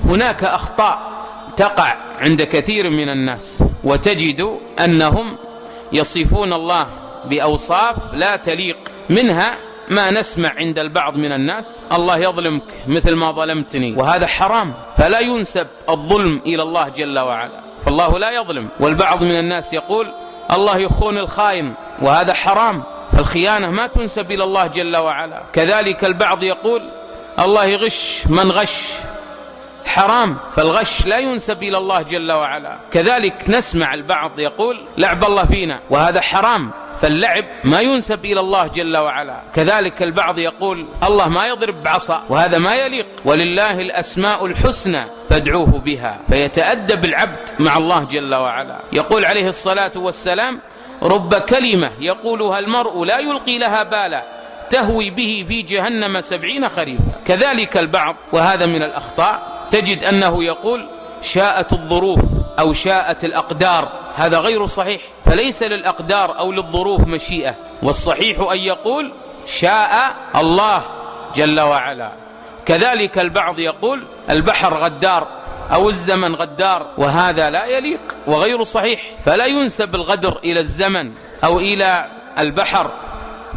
هناك أخطاء تقع عند كثير من الناس، وتجد أنهم يصفون الله بأوصاف لا تليق، منها ما نسمع عند البعض من الناس: الله يظلمك مثل ما ظلمتني، وهذا حرام، فلا ينسب الظلم إلى الله جل وعلا، فالله لا يظلم. والبعض من الناس يقول: الله يخون الخائن، وهذا حرام، فالخيانة ما تنسب إلى الله جل وعلا. كذلك البعض يقول: الله يغش من غش، حرام، فالغش لا ينسب إلى الله جل وعلا. كذلك نسمع البعض يقول: لعب الله فينا، وهذا حرام، فاللعب ما ينسب إلى الله جل وعلا. كذلك البعض يقول: الله ما يضرب بعصا، وهذا ما يليق، ولله الأسماء الحسنى فادعوه بها، فيتأدب العبد مع الله جل وعلا. يقول عليه الصلاة والسلام: رب كلمة يقولها المرء لا يلقي لها بالا تهوي به في جهنم 70 خريفا. كذلك البعض، وهذا من الأخطاء، تجد أنه يقول: شاءت الظروف أو شاءت الأقدار، هذا غير صحيح، فليس للأقدار أو للظروف مشيئة، والصحيح أن يقول: شاء الله جل وعلا. كذلك البعض يقول: البحر غدار أو الزمن غدار، وهذا لا يليق وغير صحيح، فلا ينسب الغدر إلى الزمن أو إلى البحر،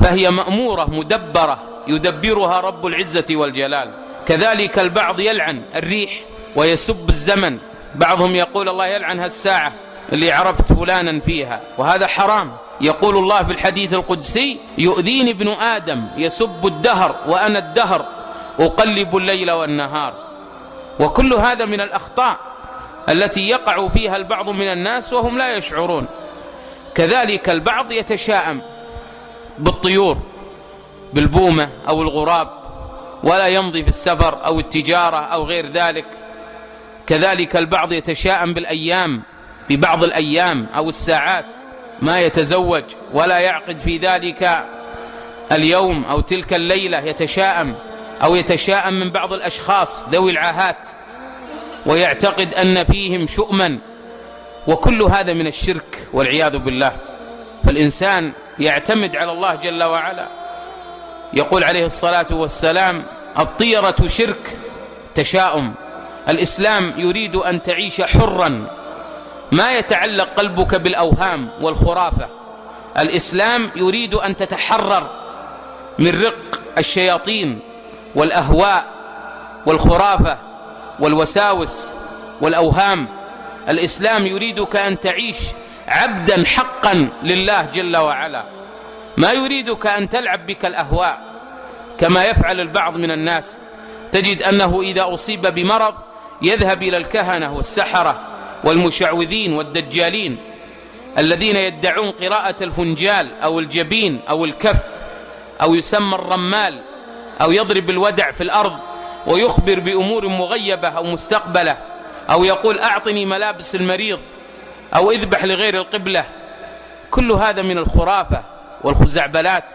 فهي مأمورة مدبرة يدبرها رب العزة والجلال. كذلك البعض يلعن الريح ويسب الزمن، بعضهم يقول: الله يلعن هالساعة اللي عرفت فلانا فيها، وهذا حرام. يقول الله في الحديث القدسي: يؤذيني ابن آدم يسب الدهر وأنا الدهر أقلب الليل والنهار. وكل هذا من الأخطاء التي يقع فيها البعض من الناس وهم لا يشعرون. كذلك البعض يتشاءم بالطيور، بالبومة أو الغراب، ولا يمضي في السفر أو التجارة أو غير ذلك. كذلك البعض يتشاءم بالأيام، في بعض الأيام أو الساعات، ما يتزوج ولا يعقد في ذلك اليوم أو تلك الليلة، يتشاءم، أو يتشاءم من بعض الأشخاص ذوي العاهات ويعتقد أن فيهم شؤما، وكل هذا من الشرك والعياذ بالله. فالإنسان يعتمد على الله جل وعلا. يقول عليه الصلاة والسلام: الطيرة شرك، تشاؤم. الإسلام يريد أن تعيش حرا، ما يتعلق قلبك بالأوهام والخرافة. الإسلام يريد أن تتحرر من رق الشياطين والأهواء والخرافة والوساوس والأوهام. الإسلام يريدك أن تعيش عبدا حقا لله جل وعلا، ما يريدك أن تلعب بك الأهواء كما يفعل البعض من الناس. تجد أنه إذا أصيب بمرض يذهب إلى الكهنة والسحرة والمشعوذين والدجالين الذين يدعون قراءة الفنجال أو الجبين أو الكف، أو يسمى الرمال، أو يضرب الودع في الأرض ويخبر بأمور مغيبة أو مستقبلة، أو يقول: أعطني ملابس المريض، أو اذبح لغير القبلة. كل هذا من الخرافة والخزعبلات.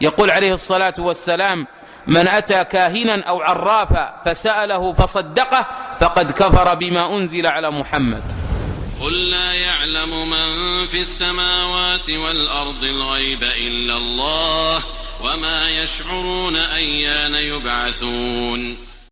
يقول عليه الصلاة والسلام: من أتى كاهنا أو عرافا فسأله فصدقه فقد كفر بما أنزل على محمد. قل لا يعلم من في السماوات والأرض الغيب إلا الله وما يشعرون أيان يبعثون.